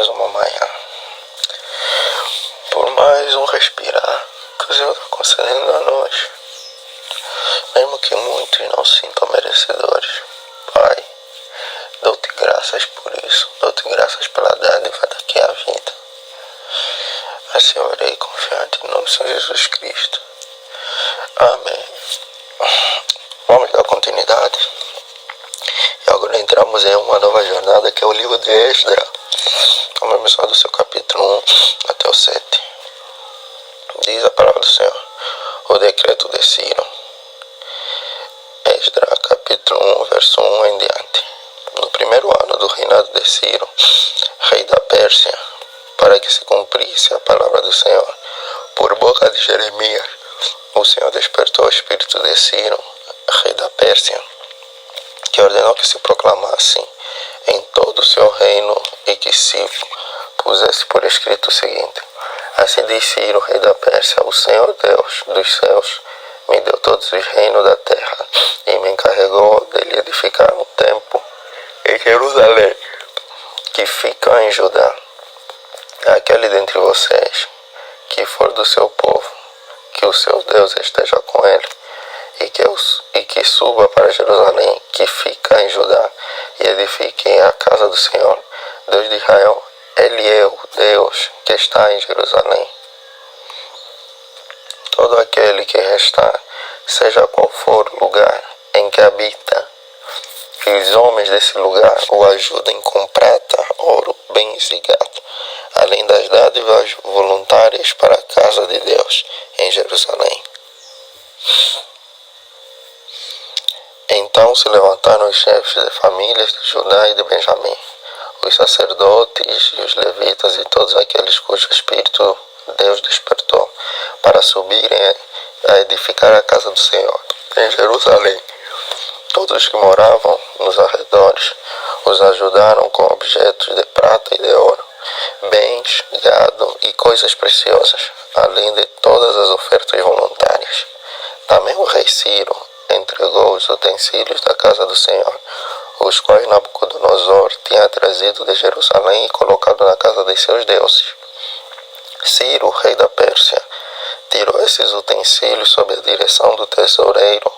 mais uma manhã, por mais um respirar que o Senhor está concedendo a nós, mesmo que muitos não se sintam merecedores. Pai, dou-te graças por isso, dou-te graças pela dádiva daqui à vida. Assim orei confiante em nome do Senhor Jesus Cristo. Amém. Vamos dar continuidade. E agora entramos em uma nova jornada, que é o livro de Esdras. Vamos só do seu capítulo 1 até o 7. Diz a palavra do Senhor: o decreto de Ciro. Esdras, capítulo 1, verso 1 em diante. No primeiro ano do reinado de Ciro, rei da Pérsia, para que se cumprisse a palavra do Senhor, por boca de Jeremias, o Senhor despertou o espírito de Ciro, rei da Pérsia, que ordenou que se proclamasse em todo o seu reino e que se pusesse por escrito o seguinte: assim diz Ciro, rei da Pérsia: o Senhor Deus dos céus me deu todos os reinos da terra e me encarregou de lhe edificar um templo em Jerusalém, que fica em Judá. Aquele dentre vocês que for do seu povo, que o seu Deus esteja com ele, e que suba para Jerusalém, que fica em Judá, e edifique a casa do Senhor, Deus de Israel. Ele é o Deus que está em Jerusalém. Todo aquele que restar, seja qual for o lugar em que habita, que os homens desse lugar o ajudem com prata, ouro, bens e gado, além das dádivas voluntárias para a casa de Deus em Jerusalém. Então se levantaram os chefes de famílias de Judá e de Benjamim, os sacerdotes e os levitas e todos aqueles cujo espírito Deus despertou, para subirem a edificar a casa do Senhor em Jerusalém. Todos os que moravam nos arredores os ajudaram com objetos de prata e de ouro, bens, gado e coisas preciosas, além de todas as ofertas voluntárias. Também o rei Ciro entregou os utensílios da casa do Senhor, os quais Nabucodonosor tinha trazido de Jerusalém e colocado na casa de seus deuses. Ciro, rei da Pérsia, tirou esses utensílios sob a direção do tesoureiro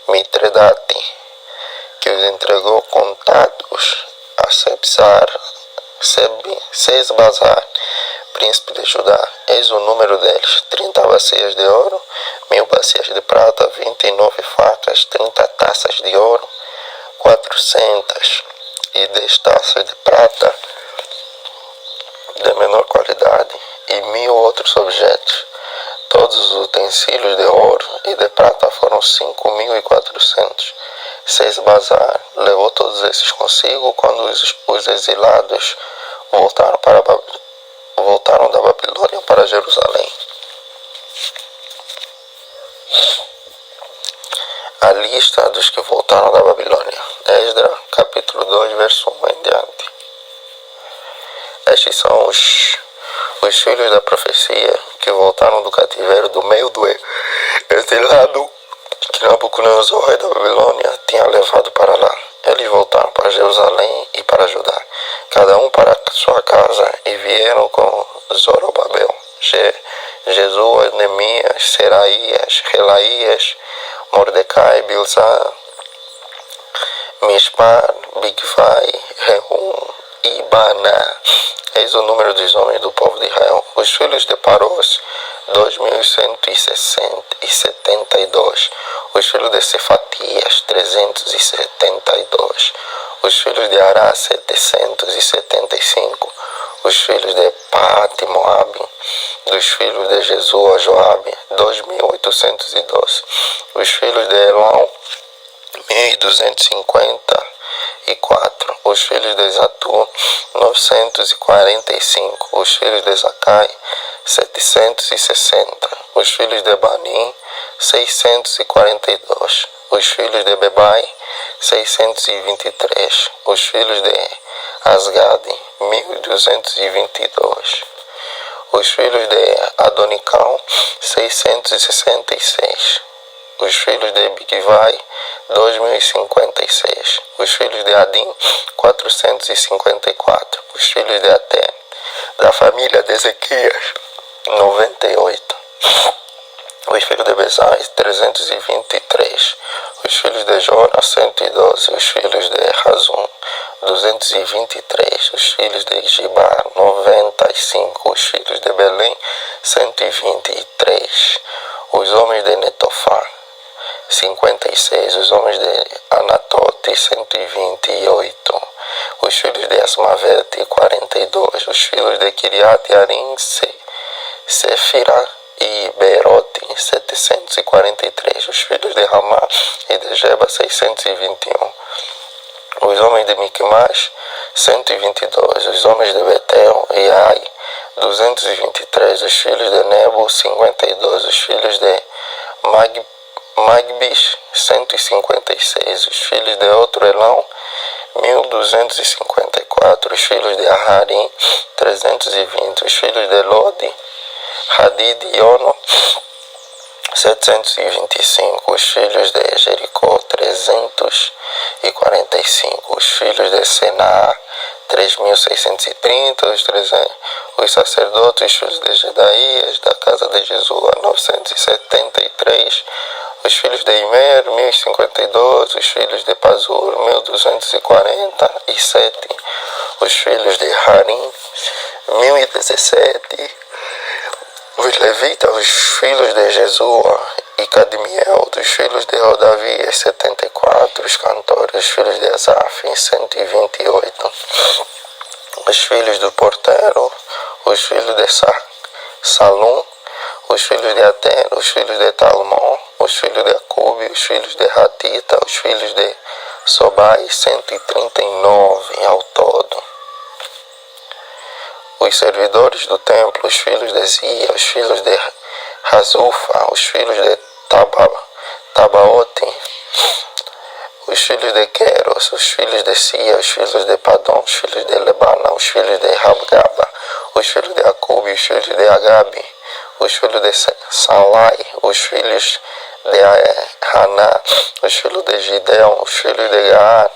Mitredate, que os entregou contados a Sesbazar, príncipe de Judá. Eis o número deles: 30 bacias de ouro, 1000 bacias de prata, 29 facas, 30 taças de ouro, 410 taças de prata de menor qualidade e 1000 outros objetos. Todos os utensílios de ouro e de prata foram 5.400. Sesbazar levou todos esses consigo quando os exilados voltaram da Babilônia para Jerusalém. A lista dos que voltaram da Babilônia. Esdras, capítulo 2, verso 1 em diante. Estes são os filhos da profecia que voltaram do cativeiro do meio do exilado que Nabucodonosor, rei da Babilônia, tinha levado para lá. Eles voltaram para Jerusalém e para Judá, cada um para sua casa, e vieram com Zorobabel, Jesua, Neemias, Seraías, Relaías, Mordecai, Bilzar, Mispar, Bigvai, Rehum e Baná. Eis o número dos homens do povo de Israel. Os filhos de Parós, 2.172. Os filhos de Cefatias, 372. Os filhos de Ará, 775. Os filhos de Paate, Moabe. Dos filhos de Jesua, Joabe, 2.812. Os filhos de Elão, 1.254. Os filhos de Zatu, 945. Os filhos de Zacai, 760. Os filhos de Banim, 642. Os filhos de Bebai, 623. Os filhos de Asgade, 1.222. Os filhos de Adonicão, 666. Os filhos de Bigvai, 2.056. Os filhos de Adim, 454. Os filhos de Atene, da família de Ezequias, 98. Os filhos de Bezai, 323. Os filhos de Jora, 112. Os filhos de Razum, 223. Os filhos de Gibá, 95. Os filhos de Belém, 123. Os homens de Netofá, 56. Os homens de Anatote, 128. Os filhos de Asmavete, 42. Os filhos de Kiriat Yarim, Sefirá e Beerote, 743. Os filhos de Ramá e de Geba, 621. Os homens de Miquimás, 122. Os homens de Betel e Ai, 223. Os filhos de Nebo, 52. Os filhos de Magbis, 156. Os filhos de outro Elão, 1254. Os filhos de Aharim, 320. Os filhos de Lode, Hadid e Ono, 725. Os filhos de Jericó, 345. Os filhos de Sená, 3.630. Os sacerdotes, os filhos de Gedaías, da casa de Jesua, 973. Os filhos de Imer, 1052. Os filhos de Pazur, 1247. Os filhos de Harim, 1017. Os levitas, os filhos de Jesua e Cadmiel, dos filhos de Rodavias, 74. Os cantores, os filhos de Asaf, 128. Os filhos do porteiro, os filhos de Salum, os filhos de Atena, os filhos de Talmon, os filhos de Acube, os filhos de Ratita, os filhos de Sobai, 139 ao todo. Os servidores do templo, os filhos de Zia, os filhos de Razufa, os filhos de Tabaote, os filhos de Queros, os filhos de Sia, os filhos de Padom, os filhos de Lebana, os filhos de Rabgaba, os filhos de Acube, os filhos de Agabe, os filhos de Salai, os filhos de Haná, os filhos de Gideon, os filhos de Gaar,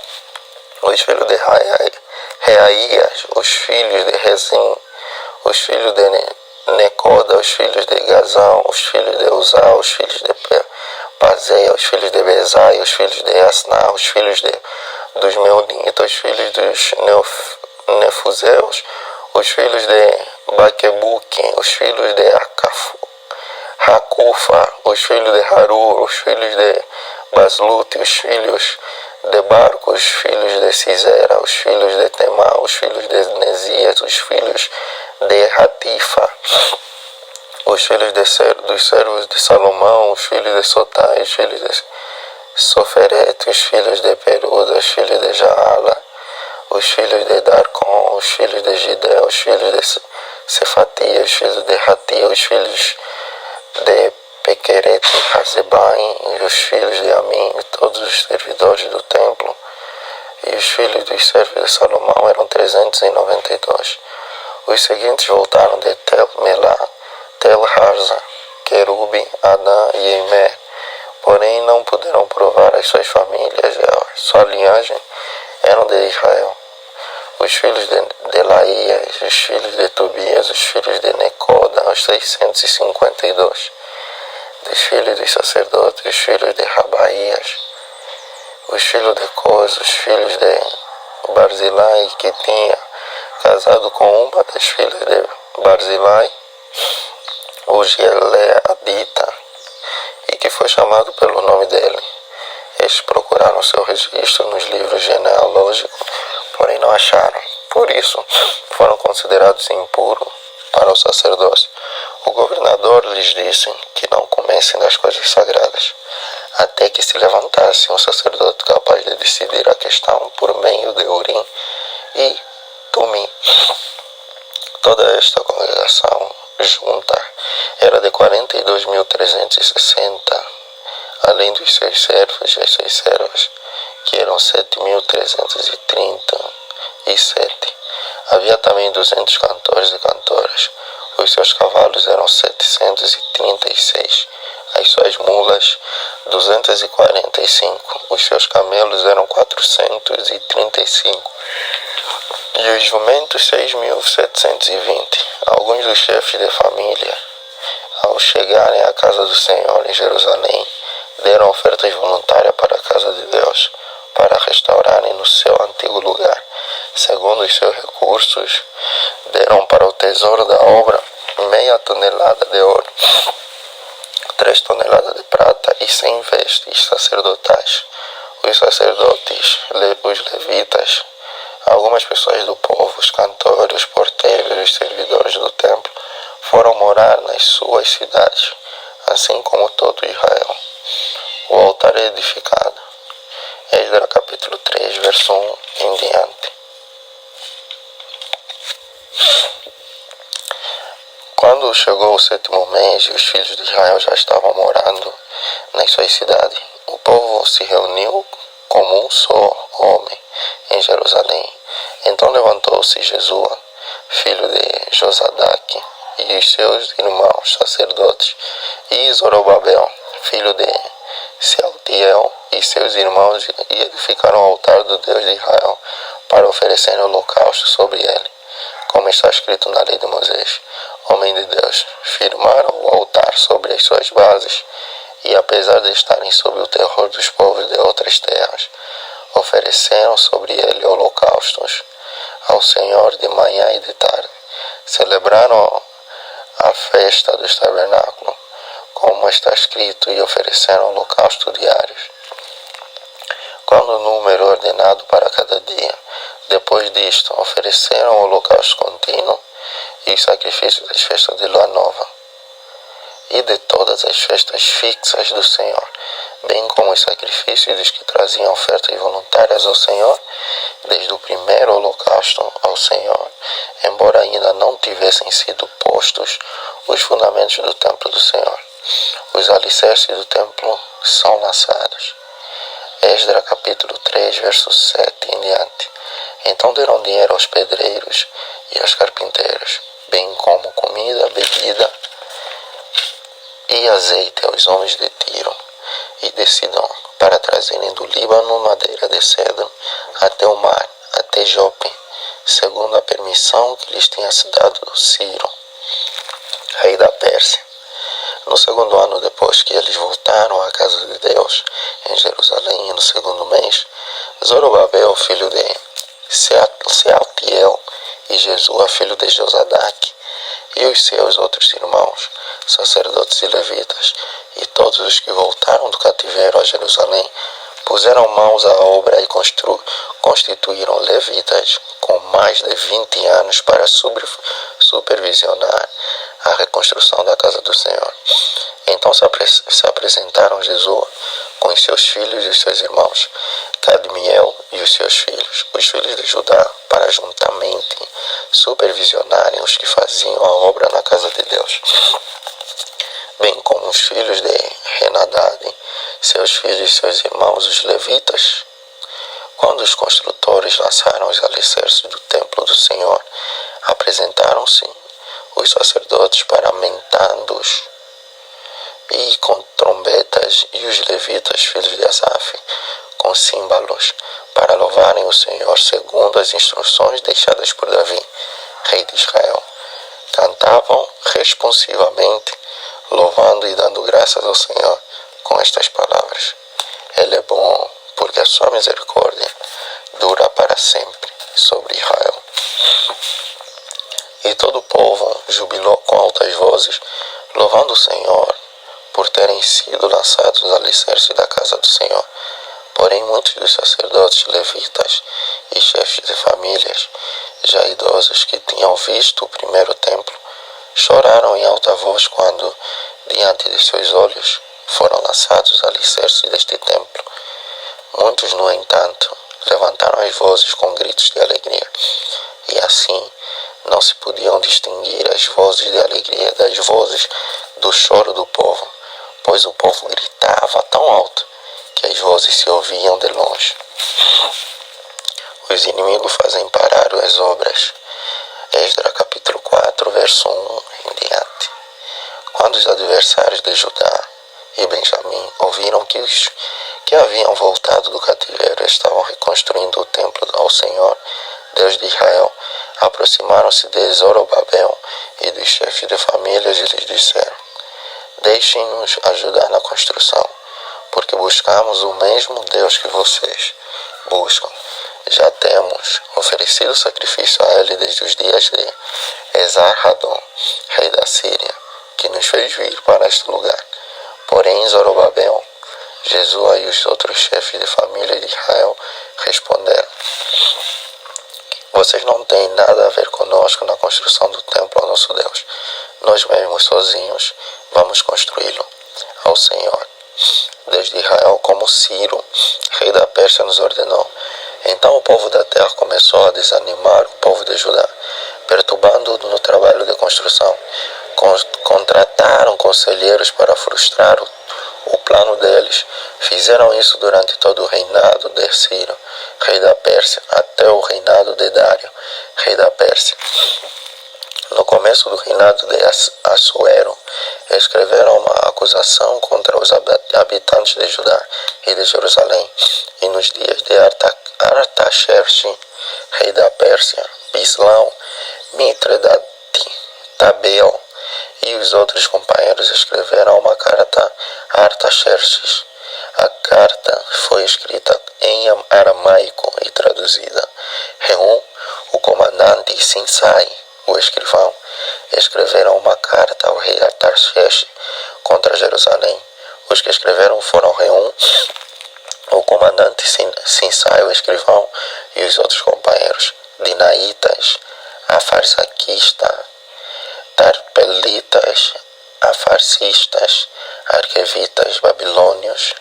os filhos de Reaías, os filhos de Rezim, os filhos de Necoda, os filhos de Gazão, os filhos de Uzá, os filhos de Pazeia, os filhos de Bezai, os filhos de Asná, os filhos dos Meunitas, os filhos dos Nefuseus, os filhos de Baquebuque, os filhos de Hakufa, os filhos de Harur, os filhos de Baslute, os filhos de Barco, os filhos de Cisera, os filhos de Temá, os filhos de Nesias, os filhos de Ratifa, os filhos dos servos de Salomão, os filhos de Sotai, os filhos de Soferete, os filhos de Peruda, os filhos de Jaala, os filhos de Darcon, os filhos de Gidel, os filhos de Cefatia, os filhos de Ratia, os filhos de Pequeret, Hazebaim, os filhos de Amim, todos os servidores do templo, e os filhos dos servos de Salomão eram 392. Os seguintes voltaram de Tel-Melá, Tel-Harza, Querube, Adã e Emer, porém não puderam provar as suas famílias e a sua linhagem eram de Israel. Os filhos de Delaías, os filhos de Tobias, os filhos de Necoda, os 652. Dos filhos dos sacerdotes, os filhos de Rabaías, os filhos de Cos, os filhos de Barzilai, que tinha casado com uma das filhas de Barzilai, o Gileadita, e que foi chamado pelo nome dele. Estes procuraram seu registro nos livros genealógicos, porém não acharam. Por isso, foram considerados impuros para o sacerdócio. O governador lhes disse que não comessem das coisas sagradas, até que se levantasse um sacerdote capaz de decidir a questão por meio de Urim e Tumim. Toda esta congregação junta era de 42.360, além dos seus servos e as suas servas, que eram 7.337. Havia também 200 cantores e cantoras. Os seus cavalos eram 736. as suas mulas 245, os seus camelos eram 435, e os jumentos 6.720. Alguns dos chefes de família, ao chegarem à casa do Senhor em Jerusalém, deram ofertas voluntárias para a casa de Deus, para restaurarem no seu antigo lugar. Segundo os seus recursos, deram para o tesouro da obra 0,5 tonelada de ouro, 3 toneladas de prata e 100 vestes sacerdotais. Os sacerdotes, os levitas, algumas pessoas do povo, os cantores, os porteiros, os servidores do templo, foram morar nas suas cidades, assim como todo Israel. O altar é edificado. Esdras capítulo 3, verso 1 em diante. Quando chegou o 7º mês e os filhos de Israel já estavam morando nas suas cidades, o povo se reuniu como um só homem em Jerusalém. Então levantou-se Jesua, filho de Josadaque, e os seus irmãos sacerdotes, e Zorobabel, filho de Sealtiel, e seus irmãos, e edificaram o altar do Deus de Israel, para oferecerem holocausto sobre ele, como está escrito na lei de Moisés, homem de Deus. Firmaram o altar sobre as suas bases, e apesar de estarem sob o terror dos povos de outras terras, ofereceram sobre ele holocaustos ao Senhor de manhã e de tarde. Celebraram a festa dos tabernáculos, como está escrito, e ofereceram holocaustos diários, quando o número ordenado para cada dia. Depois disto, ofereceram o holocausto contínuo e os sacrifícios das festas de lua nova e de todas as festas fixas do Senhor, bem como os sacrifícios dos que traziam ofertas voluntárias ao Senhor, desde o primeiro holocausto ao Senhor, embora ainda não tivessem sido postos os fundamentos do templo do Senhor. Os alicerces do templo são lançados. Esdras capítulo 3, verso 7 em diante. Então deram dinheiro aos pedreiros e aos carpinteiros, bem como comida, bebida e azeite aos homens de Tiro e de Sidom, para trazerem do Líbano madeira de cedro até o mar, até Jope, segundo a permissão que lhes tinha dado Ciro, rei da Pérsia. No 2º ano depois que eles voltaram à casa de Deus em Jerusalém, no 2º mês, Zorobabel, filho de Sealtiel, e Jesua, filho de Josadaque, e os seus outros irmãos, sacerdotes e levitas, e todos os que voltaram do cativeiro a Jerusalém, puseram mãos à obra e constituíram levitas com mais de 20 anos para supervisionar a reconstrução da casa do Senhor. Então se apresentaram Jesua com os seus filhos e os seus irmãos, Cadmiel e os seus filhos, os filhos de Judá, para juntamente supervisionarem os que faziam a obra na casa de Deus, bem como os filhos de Henadad, seus filhos e seus irmãos, os levitas. Quando os construtores lançaram os alicerces do templo do Senhor, apresentaram-se os sacerdotes paramentando-os, e com trombetas, e os levitas, filhos de Asaf, com símbolos, para louvarem o Senhor segundo as instruções deixadas por Davi, rei de Israel. Cantavam responsivamente, louvando e dando graças ao Senhor com estas palavras: Ele é bom, porque a sua misericórdia dura para sempre sobre Israel. E todo o povo jubilou com altas vozes, louvando o Senhor por terem sido lançados os alicerces da casa do Senhor. Porém, muitos dos sacerdotes, levitas e chefes de famílias, já idosos, que tinham visto o primeiro templo, choraram em alta voz quando, diante de seus olhos, foram lançados os alicerces deste templo. Muitos, no entanto, levantaram as vozes com gritos de alegria, e assim não se podiam distinguir as vozes de alegria das vozes do choro do povo, pois o povo gritava tão alto que as vozes se ouviam de longe. Os inimigos fazem parar as obras. Esdras capítulo 4, verso 1 em diante. Quando os adversários de Judá e Benjamim ouviram que os que haviam voltado do cativeiro estavam reconstruindo o templo ao Senhor, Deus de Israel, aproximaram-se de Zorobabel e dos chefes de famílias e lhes disseram: Deixem-nos ajudar na construção, porque buscamos o mesmo Deus que vocês buscam. Já temos oferecido sacrifício a ele desde os dias de Esar-Hadon, rei da Síria, que nos fez vir para este lugar. Porém, Zorobabel, Jesua e os outros chefes de família de Israel responderam: Vocês não têm nada a ver conosco na construção do templo ao nosso Deus. Nós mesmos sozinhos vamos construí-lo ao Senhor, Deus de Israel, como Ciro, rei da Pérsia, nos ordenou. Então o povo da terra começou a desanimar o povo de Judá, perturbando-o no trabalho de construção. Contrataram conselheiros para frustrar o plano deles. Fizeram isso durante todo o reinado de Ciro, rei da Pérsia, até o reinado de Dário, rei da Pérsia. No começo do reinado de Assuero, escreveram uma acusação contra os habitantes de Judá e de Jerusalém. E nos dias de Artaxerxes, rei da Pérsia, Bislão, Mitredate, Tabel e os outros companheiros escreveram uma carta a Artaxerxes. A carta foi escrita em aramaico e traduzida. Reum, o comandante, e Sinsai, o escrivão, escreveram uma carta ao rei Artaxerxes contra Jerusalém. Os que escreveram foram Reum, o comandante, Sinsai, o escrivão, e os outros companheiros, Dinaitas, Afarsaquista, Tarpelitas, Afarcistas, Arquevitas, Babilônios,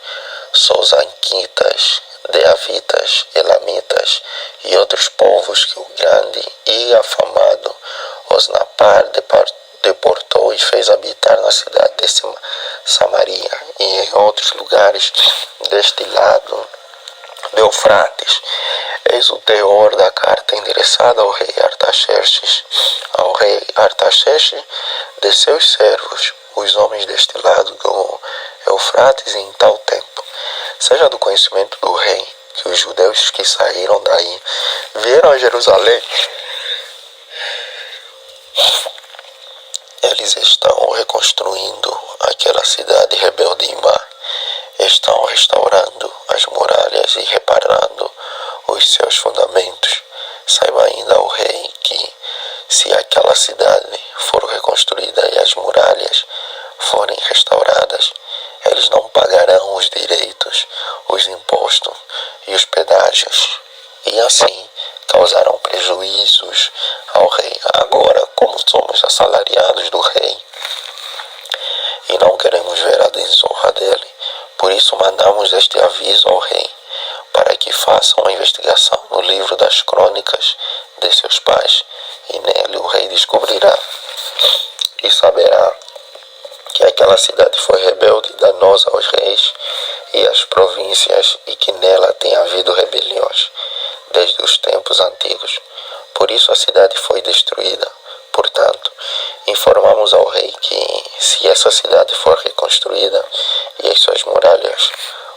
Sosanquitas, Deavitas, Elamitas e outros povos que o grande e afamado Osnapar deportou e fez habitar na cidade de Samaria e em outros lugares deste lado do Eufrates. Eis o teor da carta endereçada ao rei Artaxerxes. Ao rei Artaxerxes de seus servos, os homens deste lado do Eufrates em tal tempo. Seja do conhecimento do rei que os judeus que saíram daí vieram a Jerusalém. Eles estão reconstruindo aquela cidade rebelde e má. Estão restaurando as muralhas e reparando os seus fundamentos. Saiba ainda o rei que, se aquela cidade for reconstruída e as muralhas forem restauradas, eles não pagarão os direitos, os impostos e os pedágios, e assim causarão prejuízos ao rei. Agora, como somos assalariados do rei e não queremos ver a desonra dele, por isso mandamos este aviso ao rei, para que faça uma investigação no livro das crônicas de seus pais, e nele o rei descobrirá e saberá que aquela cidade foi rebelde e danosa aos reis e às províncias, e que nela tem havido rebeliões desde os tempos antigos. Por isso a cidade foi destruída. Portanto, informamos ao rei que, se essa cidade for reconstruída e as suas muralhas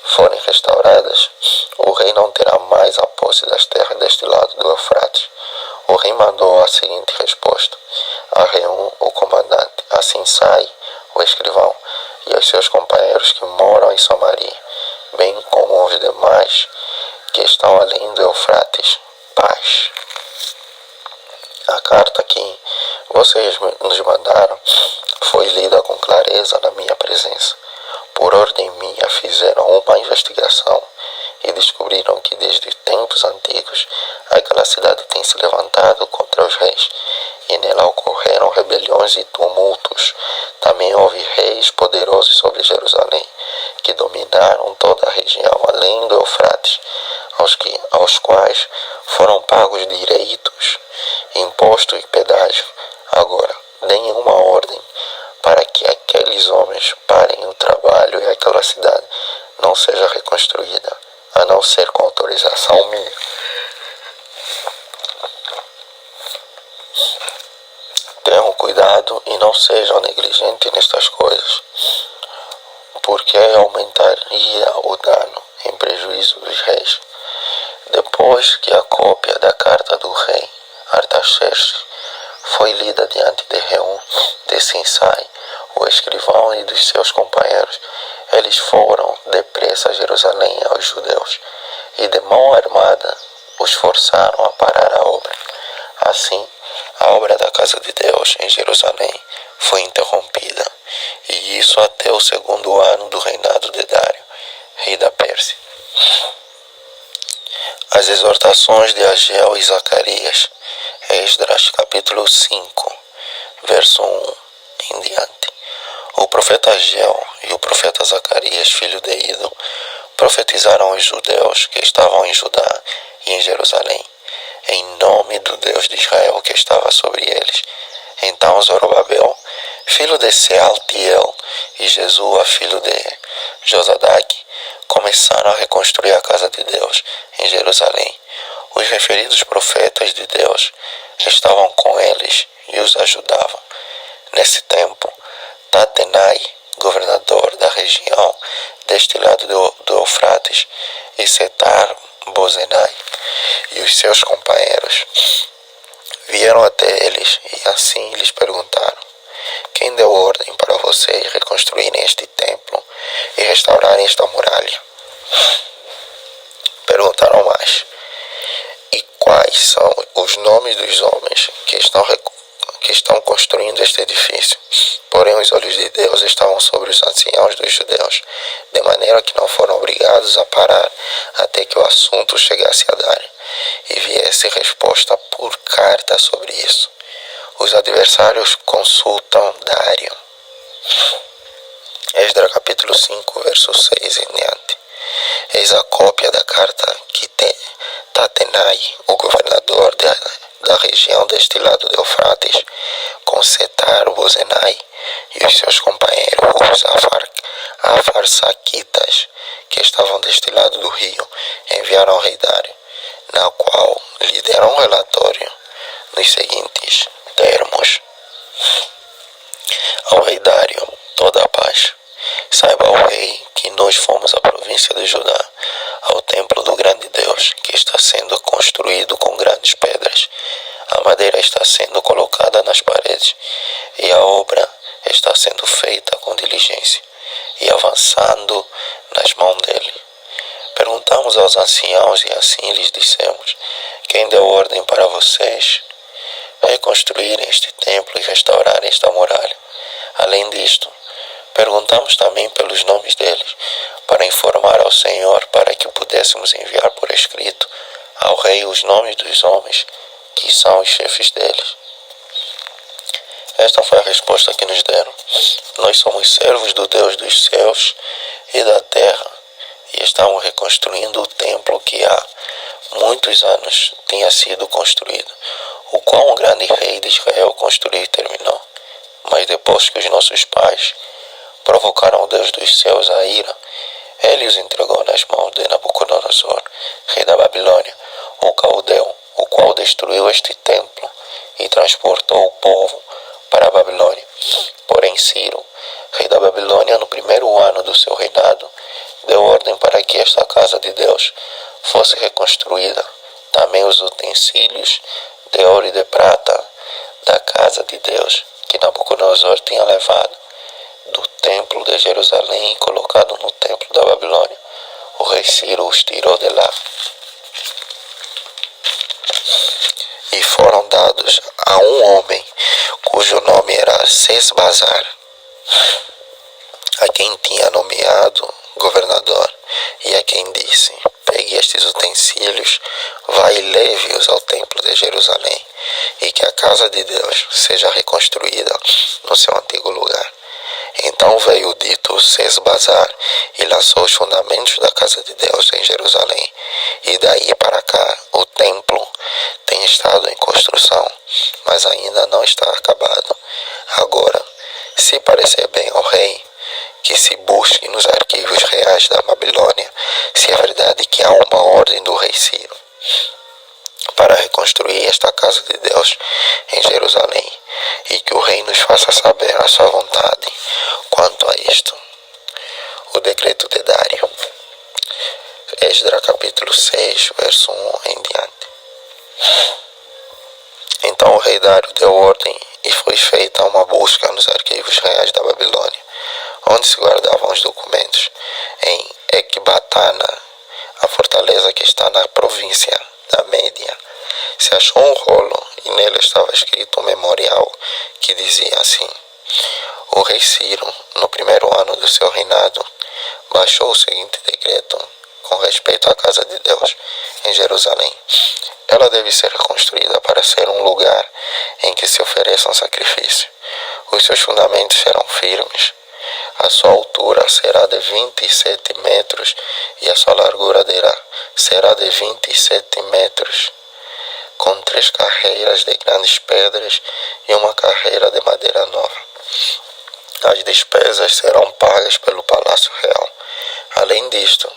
forem restauradas, o rei não terá mais a posse das terras deste lado do Eufrates. O rei mandou a seguinte resposta a Reum, o comandante, a Sinsai, o escrivão, e aos seus companheiros que moram em Samaria, bem como os demais que estão além do Eufrates: paz. A carta que vocês nos mandaram foi lida com clareza na minha presença. Por ordem minha fizeram uma investigação e descobriram que desde tempos antigos aquela cidade tem se levantado contra os reis, e nela ocorreram rebeliões e tumultos. Também houve reis poderosos sobre Jerusalém, que dominaram toda a região além do Eufrates, aos quais foram pagos direitos, imposto e pedágio. Agora, deem uma ordem para que aqueles homens parem o trabalho e aquela cidade não seja reconstruída, a não ser com autorização minha. Tenham cuidado e não sejam negligentes nestas coisas, porque aumentaria o dano em prejuízo dos reis. Depois que a cópia da carta do rei Artaxerxes foi lida diante de Reum de Sinsai, o escrivão, e dos seus companheiros, eles foram depressa a Jerusalém aos judeus, e de mão armada os forçaram a parar a obra. Assim, a obra da casa de Deus em Jerusalém foi interrompida, e isso até o 2º ano do reinado de Dário, rei da Pérsia. As exortações de Ageu e Zacarias, Esdras capítulo 5, verso 1 em diante. O profeta Ageu e o profeta Zacarias, filho de Ido, profetizaram aos judeus que estavam em Judá e em Jerusalém, em nome do Deus de Israel que estava sobre eles. Então Zorobabel, filho de Sealtiel, e Jesua, filho de Josadaque, começaram a reconstruir a casa de Deus em Jerusalém. Os referidos profetas de Deus estavam com eles e os ajudavam. Nesse tempo, Tatenai, governador da região deste lado do Eufrates, e Setar-Bozenai e os seus companheiros vieram até eles e assim lhes perguntaram: quem deu ordem para vocês reconstruírem este templo e restaurarem esta muralha? Perguntaram mais: e quais são os nomes dos homens que estão construindo este edifício? Porém, os olhos de Deus estavam sobre os anciãos dos judeus, de maneira que não foram obrigados a parar até que o assunto chegasse a Dário e viesse resposta por carta sobre isso. Os adversários consultam Dário. Esdras capítulo 5, verso 6 em diante. Eis a cópia da carta que Tatenai, o governador da região deste lado do Eufrates, com Setar-Bozenai e os seus companheiros, os Afarsaquitas, que estavam deste lado do rio, enviaram ao rei Dário, na qual lhe deram um relatório nos seguintes termos: ao rei Dário, toda a paz. Saiba o rei que nós fomos à província de Judá, ao templo do grande Deus, que está sendo construído com grandes pedras. A madeira está sendo colocada nas paredes, e a obra está sendo feita com diligência, e avançando nas mãos dele. Perguntamos aos anciãos, e assim lhes dissemos: quem deu ordem para vocês reconstruírem este templo e restaurarem esta muralha? Além disto, perguntamos também pelos nomes deles, para informar ao Senhor, para que pudéssemos enviar por escrito ao rei os nomes dos homens que são os chefes deles. Esta foi a resposta que nos deram: nós somos servos do Deus dos céus e da terra, e estamos reconstruindo o templo que há muitos anos tinha sido construído, o qual um grande rei de Israel construiu e terminou. Mas depois que os nossos pais provocaram o Deus dos céus a ira, ele os entregou nas mãos de Nabucodonosor, rei da Babilônia, o caldeu, o qual destruiu este templo e transportou o povo para a Babilônia. Porém Ciro, rei da Babilônia, no 1º ano do seu reinado, deu ordem para que esta casa de Deus fosse reconstruída, também os utensílios de ouro e de prata da casa de Deus, que Nabucodonosor tinha levado do templo de Jerusalém e colocado no templo da Babilônia. O rei Ciro os tirou de lá e foram dados a um homem cujo nome era Sesbazar, a quem tinha nomeado governador, e a quem disse: pegue estes utensílios, vá e leve-os ao templo de Jerusalém, e que a casa de Deus seja reconstruída no seu antigo lugar. Então veio o dito Sesbazar e lançou os fundamentos da casa de Deus em Jerusalém, e daí para cá o templo tem estado em construção, mas ainda não está acabado. Agora, se parecer bem ao rei, que se busque nos arquivos reais da Babilônia se é verdade que há uma ordem do rei Ciro para reconstruir esta casa de Deus em Jerusalém, e que o rei nos faça saber a sua vontade quanto a isto. O decreto de Dário. Esdra capítulo 6, verso 1 em diante. Então o rei Dário deu ordem e foi feita uma busca nos arquivos reais da Babilônia, onde se guardavam os documentos. Em Ecbatana, a fortaleza que está na província da Média, se achou um rolo e nele estava escrito um memorial que dizia assim: o rei Ciro, no primeiro ano do seu reinado, baixou o seguinte decreto com respeito à casa de Deus em Jerusalém. Ela deve ser reconstruída para ser um lugar em que se ofereçam sacrifícios. Os seus fundamentos serão firmes. A sua altura será de 27 metros e a sua largura será de 27 metros, com 3 carreiras de grandes pedras e uma carreira de madeira nova. As despesas serão pagas pelo Palácio Real. Além disto,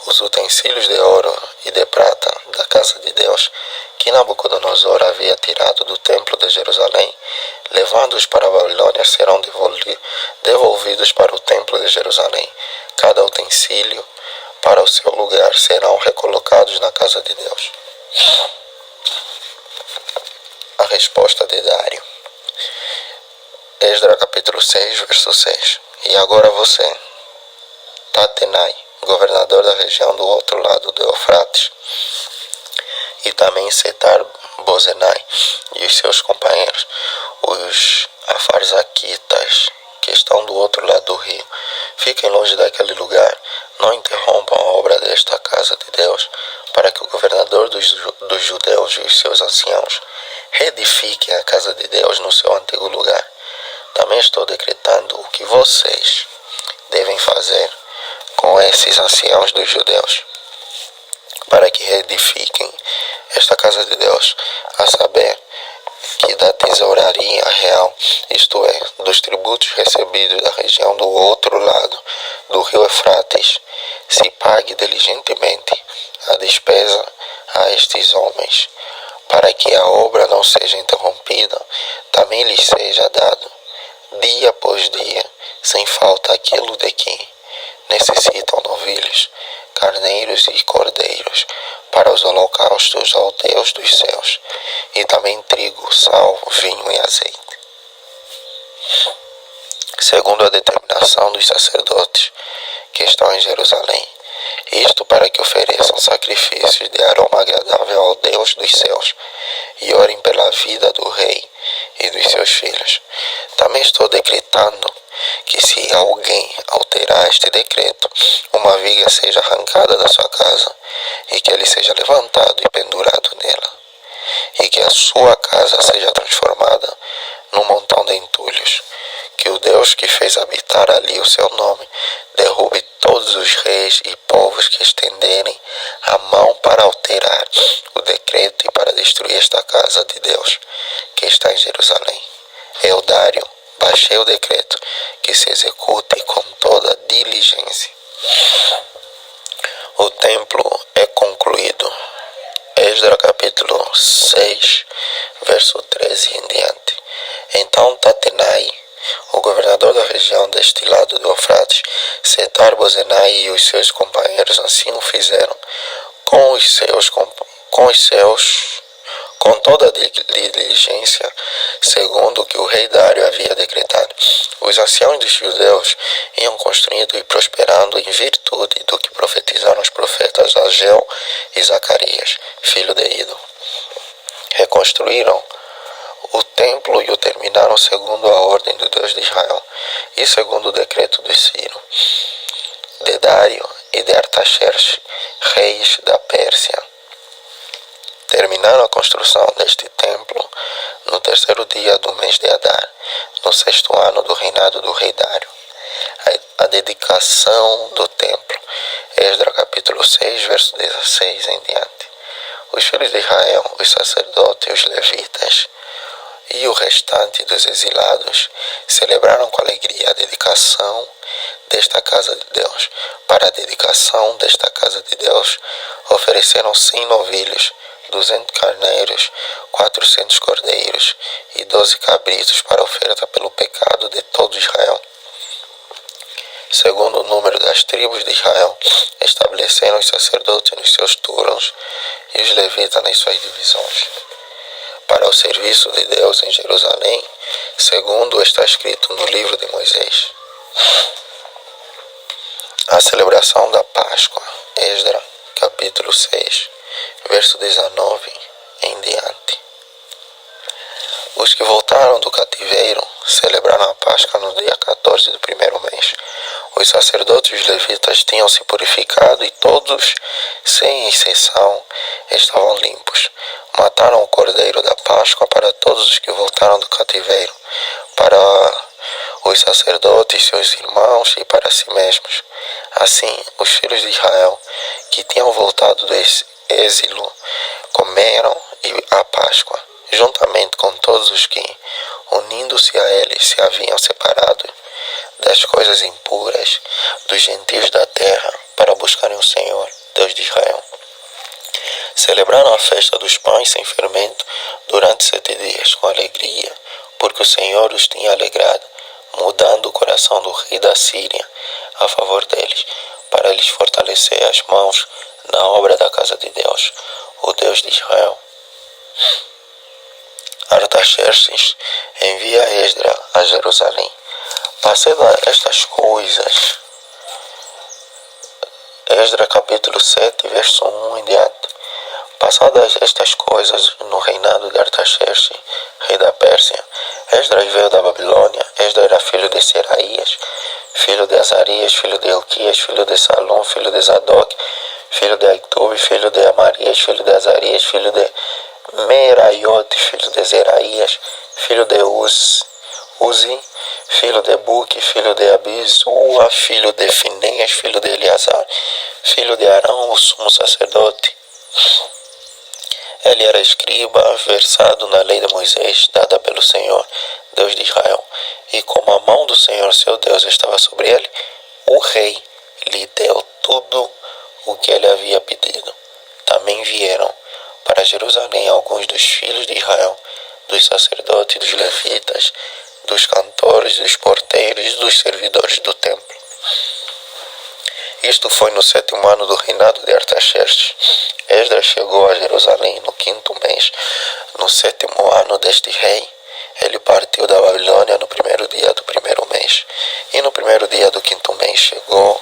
os utensílios de ouro e de prata da casa de Deus, que Nabucodonosor havia tirado do templo de Jerusalém, levando-os para a Babilônia, serão devolvidos para o templo de Jerusalém. Cada utensílio para o seu lugar serão recolocados na casa de Deus. A resposta de Dário. Esdra capítulo 6, verso 6. E agora você, Tatenai, governador da região do outro lado do Eufrates, e também Setar-Bozenai e os seus companheiros, os Afarzaquitas, que estão do outro lado do rio, fiquem longe daquele lugar, não interrompam a obra desta casa de Deus, para que o governador dos judeus e os seus anciãos reedifiquem a casa de Deus no seu antigo lugar. Também estou decretando o que vocês devem fazer com esses anciãos dos judeus, para que reedifiquem esta casa de Deus, a saber, que da tesouraria real, isto é, dos tributos recebidos da região do outro lado do rio Eufrates, se pague diligentemente a despesa a estes homens, para que a obra não seja interrompida. Também lhes seja dado, dia após dia, sem falta, aquilo de que necessitam novilhos, carneiros e cordeiros para os holocaustos ao Deus dos céus, e também trigo, sal, vinho e azeite, segundo a determinação dos sacerdotes que estão em Jerusalém. Isto para que ofereçam sacrifícios de aroma agradável ao Deus dos céus e orem pela vida do rei e dos seus filhos. Também estou decretando que, se alguém alterar este decreto, uma viga seja arrancada da sua casa e que ele seja levantado e pendurado nela, e que a sua casa seja transformada num montão de entulhos. Que o Deus que fez habitar ali o seu nome derrube todos os reis e povos que estenderem a mão para alterar o decreto e para destruir esta casa de Deus que está em Jerusalém. Eu, Dário, baixei o decreto, que se execute com toda diligência. O templo é concluído. Esdra capítulo 6, verso 13 em diante. Então Tatenai, o governador da região deste lado do Eufrates, Setar-Bozenai e os seus companheiros assim o fizeram, com toda a diligência, segundo o que o rei Dário havia decretado. Os anciãos dos judeus iam construindo e prosperando em virtude do que profetizaram os profetas Ageu e Zacarias, filho de Ido. Reconstruíram o templo e o terminaram segundo a ordem do Deus de Israel e segundo o decreto de Ciro, de Dário e de Artaxerxes, reis da Pérsia. Terminaram a construção deste templo no terceiro dia do mês de Adar, no 6º ano do reinado do rei Dário. A dedicação do templo. Esdra capítulo 6, verso 16 em diante. Os filhos de Israel, os sacerdotes e os levitas e o restante dos exilados celebraram com alegria a dedicação desta casa de Deus. Para a dedicação desta casa de Deus, ofereceram 100 novilhos, 200 carneiros, 400 cordeiros e 12 cabritos para oferta pelo pecado de todo Israel. segundo o número das tribos de Israel, estabelecendo os sacerdotes nos seus turnos e os levitas nas suas divisões, para o serviço de Deus em Jerusalém, segundo está escrito no livro de Moisés. A celebração da Páscoa, Esdras, capítulo 6, verso 19 em diante. Os que voltaram do cativeiro celebraram a Páscoa no dia 14 do primeiro mês. Os sacerdotes e os levitas tinham se purificado e todos, sem exceção, estavam limpos. Mataram o cordeiro da Páscoa para todos os que voltaram do cativeiro, para os sacerdotes, seus irmãos e para si mesmos. Assim, os filhos de Israel, que tinham voltado do êxilo, comeram a Páscoa, juntamente com todos os que, unindo-se a eles, se haviam separado das coisas impuras dos gentios da terra para buscarem o Senhor, Deus de Israel. Celebraram a festa dos pães sem fermento durante 7 dias, com alegria, porque o Senhor os tinha alegrado, mudando o coração do rei da Síria a favor deles, para lhes fortalecer as mãos na obra da casa de Deus, o Deus de Israel. Artaxerxes envia Esdras a Jerusalém. Passadas estas coisas, Esdras capítulo 7, verso 1 em diante. Passadas estas coisas no reinado de Artaxerxes, rei da Pérsia, Esdras veio da Babilônia. Esdras era filho de Seraías, filho de Azarias, filho de Elquias, filho de Salom, filho de Zadok, filho de Aitube, filho de Amarias, filho de Azarias, filho de Meraiote, filho de Zeraías, filho de Uzi, filho de Buque, filho de Abisua, filho de Fineias, filho de Eleazar, filho de Arão, o sumo sacerdote. Ele era escriba, versado na lei de Moisés, dada pelo Senhor, Deus de Israel. E como a mão do Senhor, seu Deus, estava sobre ele, o rei lhe deu tudo o que ele havia pedido. Também vieram para Jerusalém alguns dos filhos de Israel, dos sacerdotes, dos levitas, dos cantores, dos porteiros e dos servidores do templo. Isto foi no 7º ano do reinado de Artaxerxes. Esdras chegou a Jerusalém no 5º mês, no 7º ano deste rei. Ele partiu da Babilônia no 1º dia do 1º mês, e no 1º dia do 5º mês chegou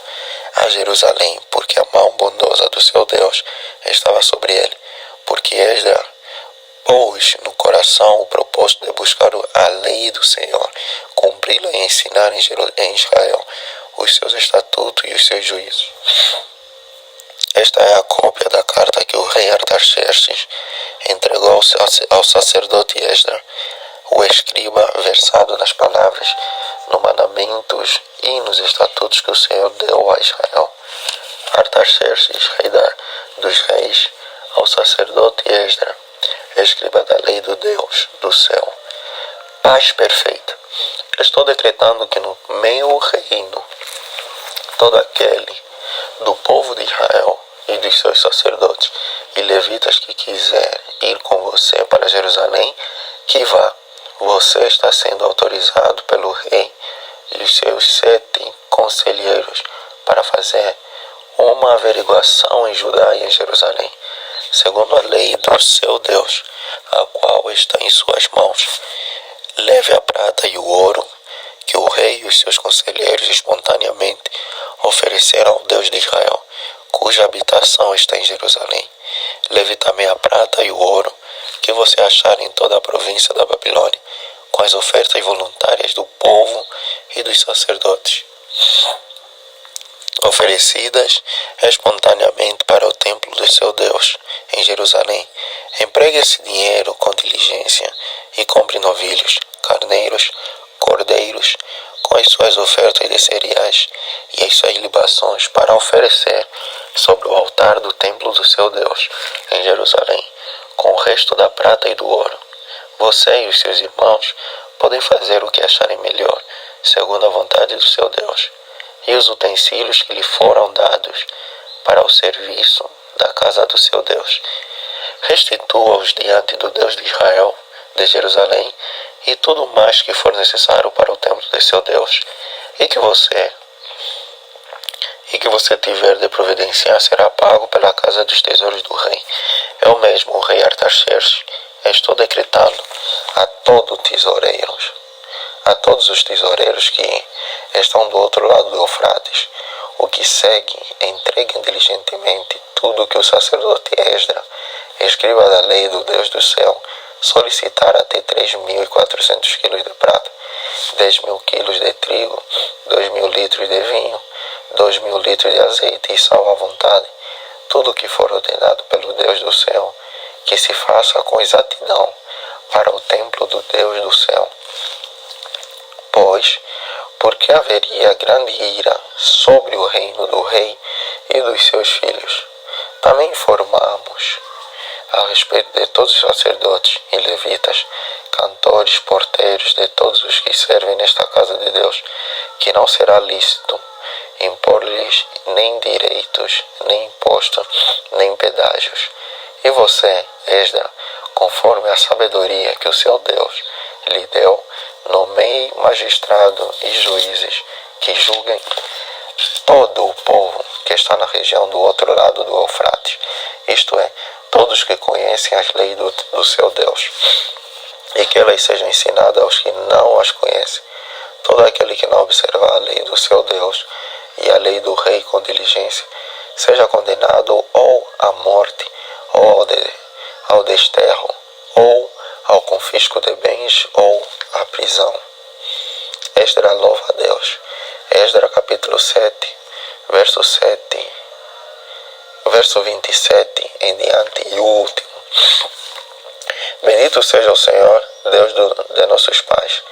a Jerusalém, porque a mão bondosa do seu Deus estava sobre ele, porque Esdras pôs no coração o propósito de buscar a lei do Senhor, cumpri-la e ensinar em Israel os seus estatutos e os seus juízos. Esta é a cópia da carta que o rei Artaxerxes entregou ao sacerdote Esdras, o escriba, versado nas palavras, nos mandamentos e nos estatutos que o Senhor deu a Israel. Artaxerxes, rei dos reis, ao sacerdote Esdras, escriba da lei do Deus do céu. Paz perfeita. Estou decretando que no meu reino, todo aquele do povo de Israel e dos seus sacerdotes e levitas que quiser ir com você para Jerusalém, que vá. Você está sendo autorizado pelo rei e os seus 7 conselheiros para fazer uma averiguação em Judá e em Jerusalém, segundo a lei do seu Deus, a qual está em suas mãos. Leve a prata e o ouro que o rei e os seus conselheiros espontaneamente ofereceram ao Deus de Israel, cuja habitação está em Jerusalém. Leve também a prata e o ouro que você achar em toda a província da Babilônia, com as ofertas voluntárias do povo e dos sacerdotes, oferecidas espontaneamente para o templo do seu Deus em Jerusalém. Empregue esse dinheiro com diligência e compre novilhos, carneiros, cordeiros, com as suas ofertas de cereais e as suas libações para oferecer sobre o altar do templo do seu Deus em Jerusalém, com o resto da prata e do ouro. Você e os seus irmãos podem fazer o que acharem melhor, segundo a vontade do seu Deus, e os utensílios que lhe foram dados para o serviço da casa do seu Deus. Restitua-os diante do Deus de Israel, de Jerusalém, e tudo mais que for necessário para o templo de seu Deus, e que você e que você tiver de providenciar será pago pela casa dos tesouros do rei. Eu mesmo, o rei Artaxerxes, estou decretando a todos os tesoureiros que estão do outro lado do Eufrates, o que segue, entreguem diligentemente tudo o que o sacerdote Esdra, escriba da lei do Deus do céu, solicitar até 3.400 quilos de prata, 10.000 quilos de trigo, 2.000 litros de vinho, 2.000 litros de azeite e sal à vontade. Tudo o que for ordenado pelo Deus do céu, que se faça com exatidão para o templo do Deus do céu. Pois, porque haveria grande ira sobre o reino do rei e dos seus filhos. Também informamos a respeito de todos os sacerdotes e levitas, cantores, porteiros, de todos os que servem nesta casa de Deus, que não será lícito impor-lhes nem direitos, nem imposto, nem pedágios. E você, Esdra, conforme a sabedoria que o seu Deus lhe deu, nomeie magistrado e juízes que julguem todo o povo que está na região do outro lado do Eufrates, isto é, todos que conhecem as leis do seu Deus, e que elas sejam ensinadas aos que não as conhecem. Todo aquele que não observar a lei do seu Deus e a lei do rei com diligência, seja condenado ou à morte, ou ao desterro, ou ao confisco de bens, ou à prisão. Esdra louva a Deus. Esdra capítulo 7, verso 27 em diante e o último. Bendito seja o Senhor, Deus de nossos pais,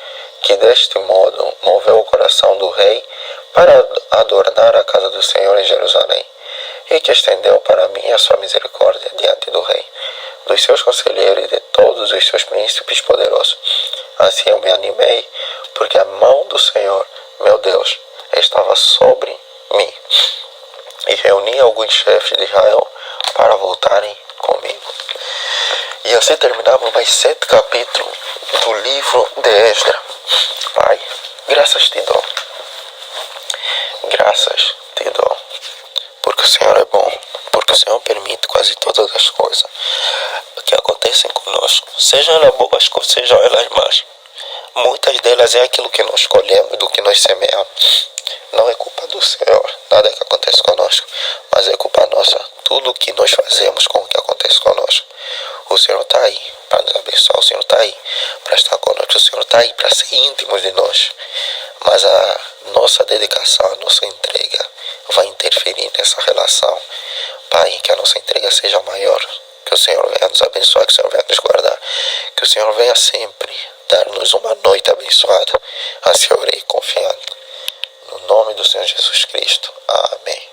que deste modo moveu o coração do rei para adornar a casa do Senhor em Jerusalém, e que estendeu para mim a sua misericórdia diante do rei, dos seus conselheiros e de todos os seus príncipes poderosos. Assim eu me animei, porque a mão do Senhor, meu Deus, estava sobre mim, e reuni alguns chefes de Israel para voltarem comigo. E assim terminamos mais 7 capítulos do livro de Esdra. Pai, graças te dou. Graças te dou. Porque o Senhor é bom. Porque o Senhor permite quase todas as coisas que acontecem conosco. Sejam elas boas, sejam elas más. Muitas delas é aquilo que nós colhemos, do que nós semeamos. Não é culpa do Senhor, nada que acontece conosco, mas é culpa nossa, tudo o que nós fazemos com o que acontece conosco. O Senhor está aí para nos abençoar, o Senhor está aí para estar conosco, o Senhor está aí para ser íntimo de nós. Mas a nossa dedicação, a nossa entrega vai interferir nessa relação. Pai, que a nossa entrega seja maior, que o Senhor venha nos abençoar, que o Senhor venha nos guardar, que o Senhor venha sempre dar-nos uma noite abençoada. Assim orei confiando. No nome do Senhor Jesus Cristo. Amém.